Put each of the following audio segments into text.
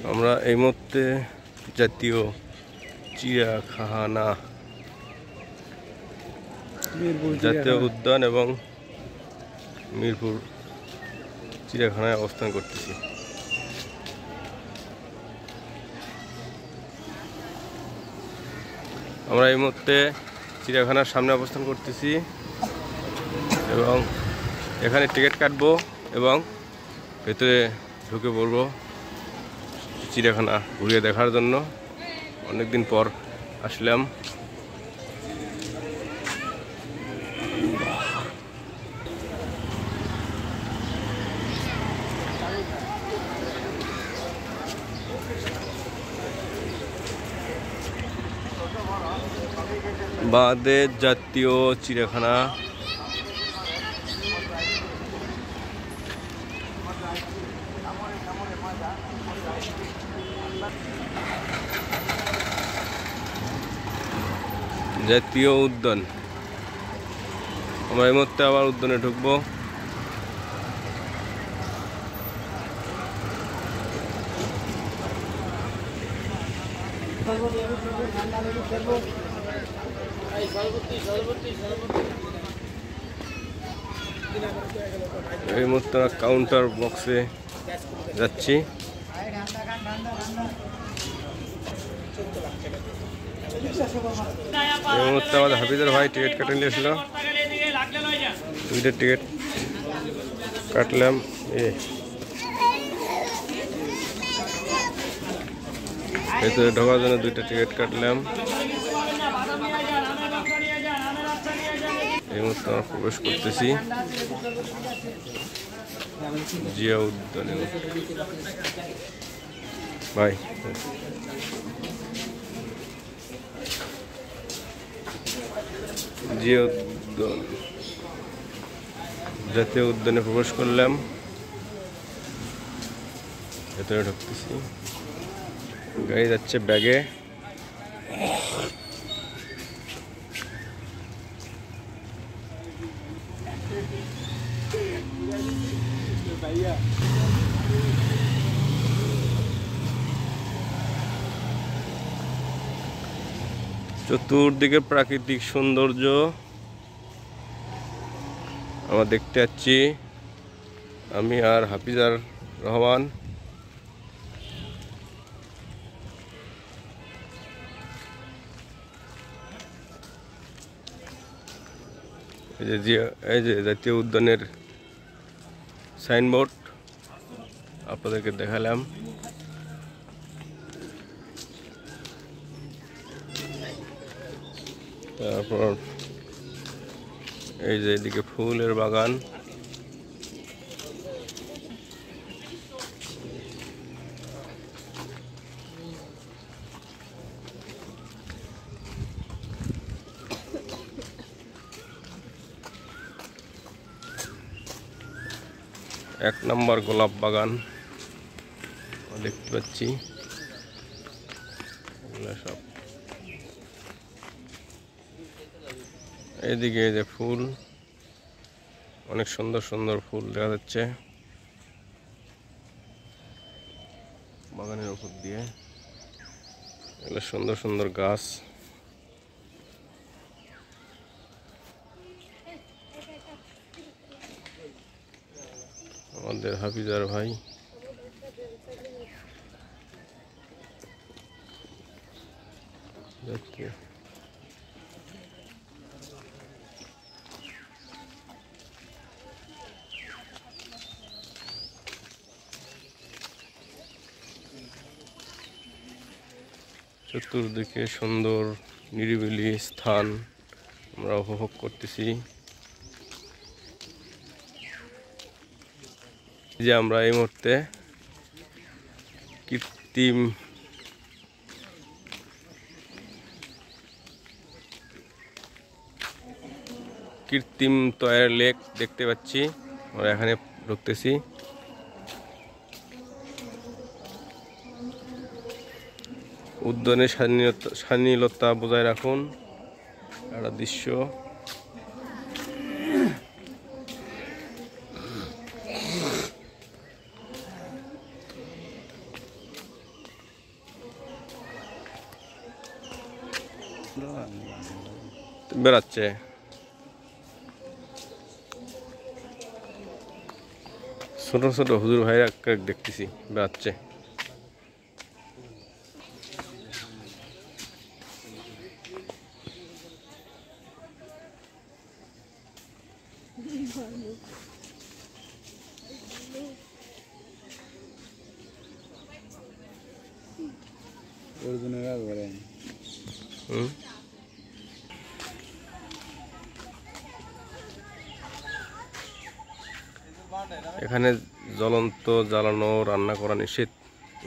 আমরা এই মুহূর্তে জাতীয় চিড়িয়াখানা, জাতীয় উদ্যান এবং মিরপুর চিড়িয়াখানায় অবস্থান করতেছি। আমরা এই মুহূর্তে চিড়িয়াখানার সামনে অবস্থান করতেছি এবং এখানে টিকিট কাটবো এবং ভেতরে ঢুকে পড়বো চিড়িয়াখানা ঘুরিয়ে দেখার জন্য। অনেকদিন পর আসলাম। বাঁধের জাতীয় চিড়িয়াখানা, জাতীয় উদ্যান। আমরা এই মুহূর্তে আবার উদ্যানে ঢুকবো। এই মুহূর্তে কাউন্টার বক্সে যাচ্ছি। এই মুহূর্তে আমাদের হাফিজের ভাই টিকিট কাটে নিয়েছিল, 2টা টিকিট কাটলাম। ভেতরে ঢোকার জন্য 2টা টিকিট কাটলাম। এই মুহূর্তে আমরা প্রবেশ করতেছি জিয়া উদ্যানে। ভাই জিয়া উদ্যান, জাতীয় উদ্যানে প্রবেশ করলাম। ভেতরে ঢুকতেছি, গাড়ি যাচ্ছে ব্যাগে। চতুর্দিকে প্রাকৃতিক সৌন্দর্য আমরা দেখতে পাচ্ছি। আমি আর হাফিজার রহমান। এই যে জাতীয় উদ্যানের সাইনবোর্ড আপনাদেরকে দেখালাম। তারপর এই যে এদিকে ফুলের বাগান। এক নম্বর গোলাপ বাগান দেখতে পাচ্ছি। সব এইদিকে যে ফুল, অনেক সুন্দর সুন্দর ফুল দেখা যাচ্ছে বাগানের উপর দিয়ে। এগুলো সুন্দর সুন্দর গাছ। আমাদের হাফিজার ভাই চতুর্দিকে সুন্দর নিরিবিলি স্থান আমরা উপভোগ করতেছি। যে আমরা এই মুহূর্তে কৃত্রিম তয়ের লেক দেখতে পাচ্ছি। আমরা এখানে ঢুকতেছি। উদ্যানের শালীনতা বজায় রাখুন। একটা দৃশ্য। বেড়াচ্ছে। ছোট ছোট হুজুর ভাইরা দেখতেছি বেড়াচ্ছে। এখানে জ্বলন্ত জ্বালানো রান্না করা নিষেধ।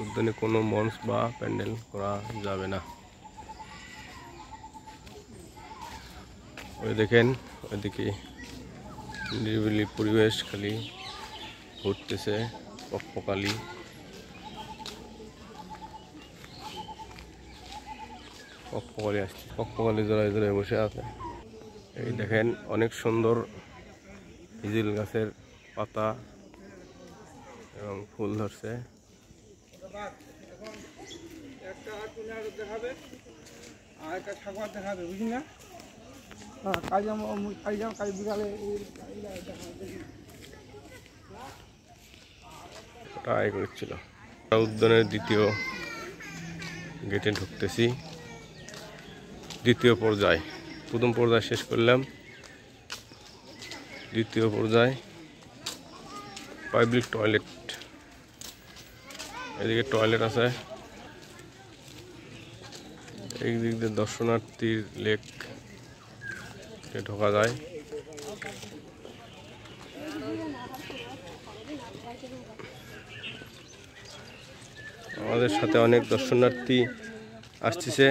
উদ্যানে কোনো মঞ্চ বা প্যান্ডেল করা যাবে না। ওই দেখেন, ওইদিকে নিরিবিলি পরিবেশ, খালি ঘুরতেছে পক্ষকালী। আসছে, পক্ষকালী জোড়ায় জোড়ায় বসে আছে। এই দেখেন অনেক সুন্দর হিজিল গাছের পাতা এবং ফুল ধরছে। উদ্যানের দ্বিতীয় গেটে ঢুকতেছি, দ্বিতীয় পর্যায়। প্রথম পর্যায় শেষ করলাম, দ্বিতীয় পর্যায় পাবলিক টয়লেট। এদিকে টয়লেট আছে, এই দিক দিয়ে দর্শনার্থীর লেক ঢোকা যায়। আমাদের সাথে অনেক দর্শনার্থী আসতেছে।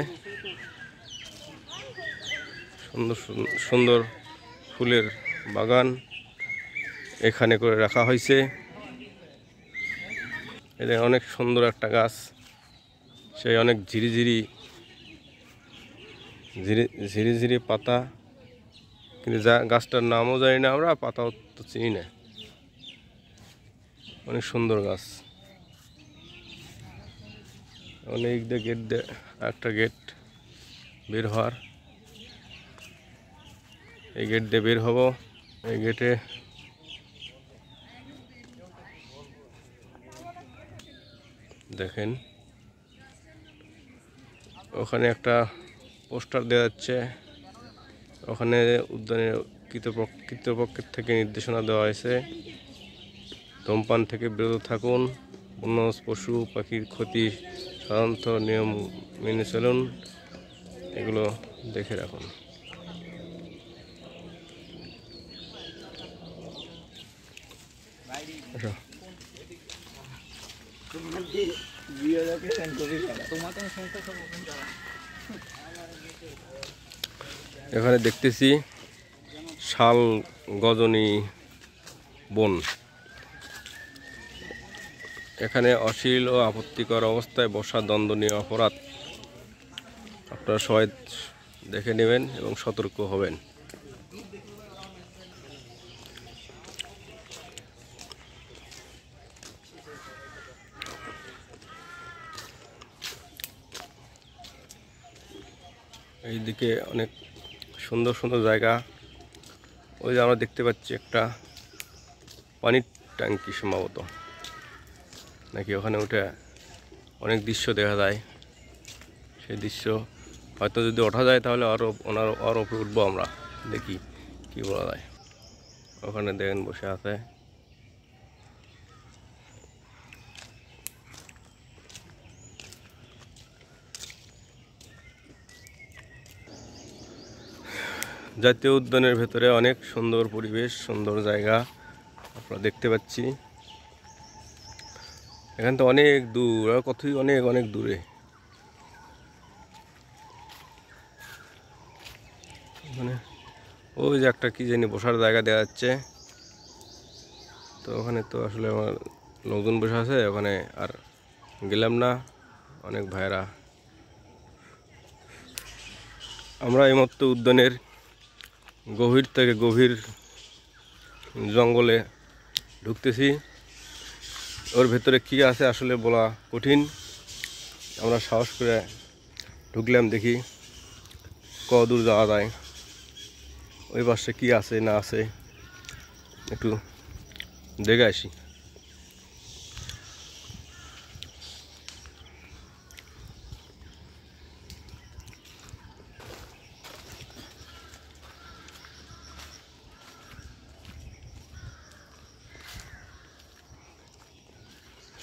সুন্দর সুন্দর ফুলের বাগান এখানে করে রাখা হয়েছে। এটা অনেক সুন্দর একটা গাছ, সেই অনেক ঝিরিঝিরি ঝিরিঝিরি পাতা, কিন্তু যা গাছটার নামও জানি না আমরা, পাতাও তো চিনি না। অনেক সুন্দর গাছ। অনেক গেট দিয়ে একটা গেট বের হওয়ার, এই গেট দিয়ে বের হব। এই গেটে দেখেন ওখানে একটা পোস্টার দেওয়া যাচ্ছে। ওখানে উদ্যানের কর্তৃপক্ষের থেকে নির্দেশনা দেওয়া হয়েছে, ধূমপান থেকে বিরত থাকুন, বন্য পশু পাখির ক্ষতি সাধারণত নিয়ম মেনে চলুন, এগুলো দেখে রাখুন। এখানে দেখতেছি শাল গজনী বন। এখানে অশ্লীল ও আপত্তিকর অবস্থায় বসা দণ্ডনীয় অপরাধ। আপনারা সবাই দেখে নেবেন এবং সতর্ক হবেন। এইদিকে অনেক সুন্দর সুন্দর জায়গা। ওই যে আমরা দেখতে পাচ্ছি একটা পানির ট্যাঙ্কি, সম্ভবত নাকি ওখানে উঠে অনেক দৃশ্য দেখা যায়। সেই দৃশ্য হয়তো যদি ওঠা যায় তাহলে আরও উপরে উঠবো আমরা, দেখি কি বলা যায়। ওখানে দেখেন বসে আছে। জাতীয় উদ্যানের ভেতরে অনেক সুন্দর পরিবেশ, সুন্দর জায়গা আপনারা দেখতে পাচ্ছি। এখান তো অনেক দূর, কতই অনেক অনেক দূরে। মানে ওই যে একটা কি জানি বসার জায়গা দেওয়া যাচ্ছে, তো ওখানে তো আসলে আমার লোকজন বসে আছে, ওখানে আর গেলাম না। অনেক ভাইরা, আমরা এই মতো উদ্যানের গভীর থেকে গভীর জঙ্গলে ঢুকতেছি। ওর ভেতরে কি আছে আসলে বলা কঠিন। আমরা সাহস করে ঢুকলাম, দেখি কতদূর যাওয়া যায়, ওই পাশে কি আছে না আছে একটু দেখে আসি।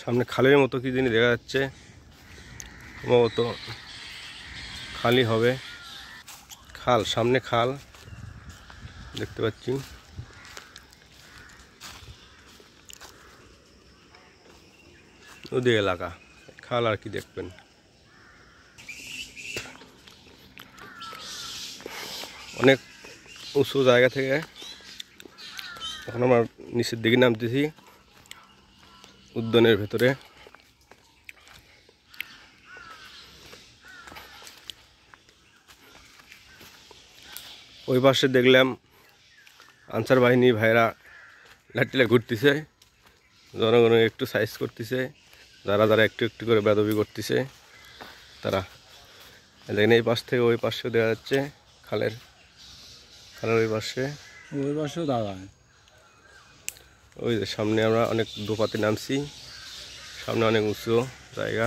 সামনে খালের মতো কি জিনিস দেখা যাচ্ছে, সম্ভবত খালি হবে। খাল, সামনে খাল দেখতে পাচ্ছি। নদী এলাকা, খাল আর কি দেখবেন। অনেক উঁচু জায়গা থেকে এখন আমরা নিচের দিকে নামতেছি উদ্যানের ভেতরে। ওই পাশে দেখলাম আনসার বাহিনী ভাইরা লাঠিলা ঘুরতেছে, জনগণ একটু সাইজ করতেছে, যারা যারা একটু একটু করে বেদবি করতেছে তারা। দেখেন এই পাশ থেকে ওই পাশেও দেখা যাচ্ছে খালের ওই পাশেও দাদা। ওই যে সামনে আমরা অনেক দোপাতে নামছি, সামনে অনেক উঁচু জায়গা।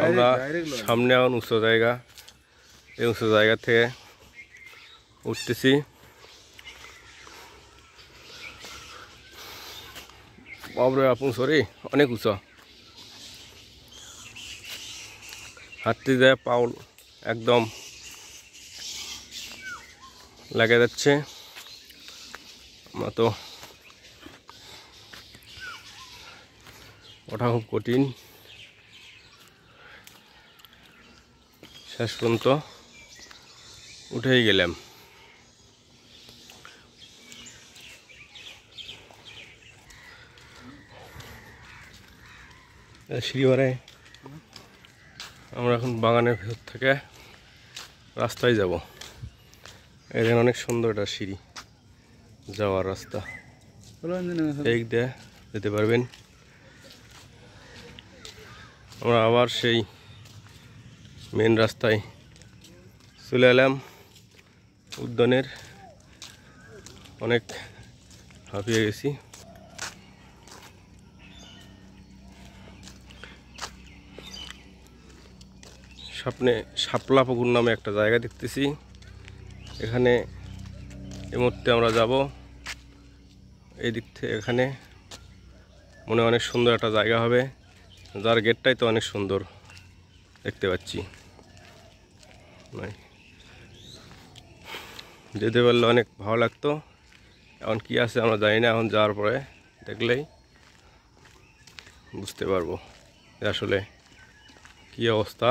আমরা সামনে এখন উঁচু জায়গা, এই উঁচু জায়গা থেকে উঠতেছি। বাবরে আপন সরি, অনেক উঁচু, হাঁটতে যায় পাও একদম লেগে যাচ্ছে। আমরা তো ওঠা খুব কঠিন, শেষ পর্যন্ত উঠেই গেলাম। সিঁড়ি আমরা এখন বাগানের ভেতর থেকে রাস্তায় যাব। এখানে অনেক সুন্দর একটা সিঁড়ি যাওয়ার রাস্তা, এই দিয়ে যেতে পারবেন। আমরা আবার সেই মেন রাস্তায় চলে এলাম উদ্যানের। অনেক হাঁপিয়ে গেছি। সামনে শাপলা পুকুর নামে একটা জায়গা দেখতেছি, এখানে এই মুহূর্তে আমরা যাব। এই দিক থেকে এখানে মনে অনেক সুন্দর একটা জায়গা হবে, যার গেটটাই তো অনেক সুন্দর দেখতে পাচ্ছি। যেতে পারলে অনেক ভালো লাগতো। এখন কি আছে আমরা জানি না, এখন যাওয়ার পরে দেখলেই বুঝতে পারবো যে আসলে কি অবস্থা,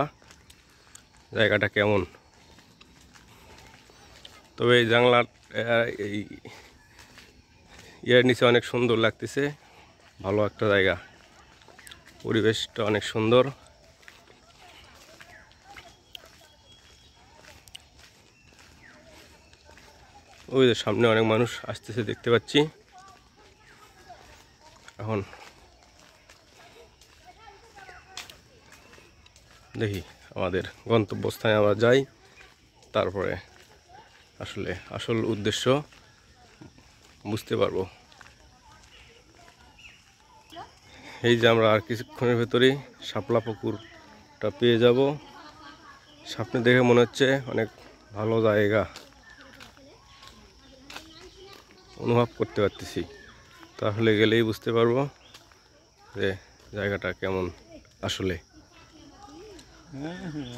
জায়গাটা কেমন। তবে এই জানলার এই নিচে অনেক সুন্দর লাগতেছে, ভালো একটা জায়গা, পরিবেশটা অনেক সুন্দর। ওই যে সামনে অনেক মানুষ আসতেছে দেখতে পাচ্ছি। এখন দেখি আমাদের গন্তব্যস্থানে আমরা যাই, তারপরে আসলে আসল উদ্দেশ্য বুঝতে পারবো। এই যে আমরা আর কিছুক্ষণের ভেতরেই শাপলা পুকুরটা পেয়ে যাব। সামনে দেখে মনে হচ্ছে অনেক ভালো জায়গা অনুভব করতে পারতেছি, তাহলে গেলেই বুঝতে পারবো যে জায়গাটা কেমন আসলে।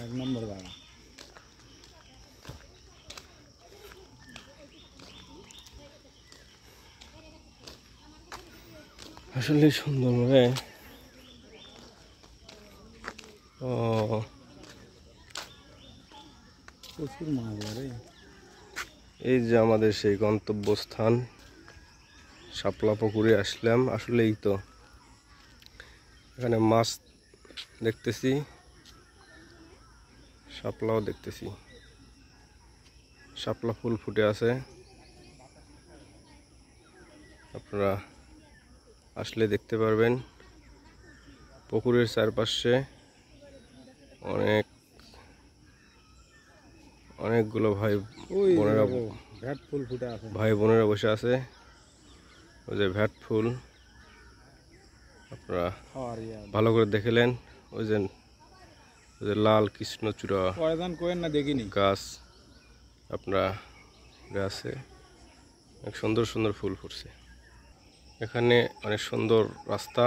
এক নম্বর জায়গা। আসলে সুন্দর রে। ও প্রচুর মাছ ধরে। এই যে আমাদের সেই গন্তব্যস্থান শাপলা পুকুরে আসলাম। আসলেই তো এখানে মাছ দেখতেছি, শাপলাও দেখতেছি, শাপলা ফুল ফুটে আছে। আপনারা আসলে দেখতে পারবেন। পুকুরের চারপাশে অনেক অনেকগুলো ভাই ওই বোনেরা ভ্যাট ফুল ফুটে আছে। ভাই বোনেরা বসে আছে। ওই যে ভ্যাট ফুল আপনারা খাওয়ার ইয়া ভালো করে দেখলেন। ওই যে লাল কৃষ্ণচূড়া কয়দান কোয়েন না দেখিনি। গাছ আপনারা গাছে অনেক সুন্দর সুন্দর ফুল ফুটছে। এখানে অনেক সুন্দর রাস্তা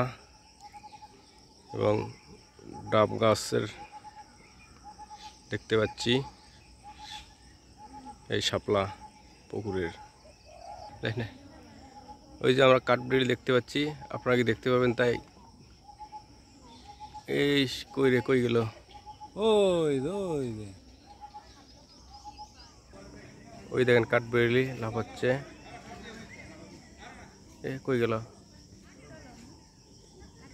এবং ডাব গাছের দেখতে পাচ্ছি এই শাপলা পুকুরের। দেখ না, ওই যে আমরা কাঠবিড়ি দেখতে পাচ্ছি, আপনারা কি দেখতে পাবেন? তাই এই কই রে, কই গেল? ওই ওই যে ওই দেখেন কাঠবিড়ি লাফাচ্ছে। এ কই গেল?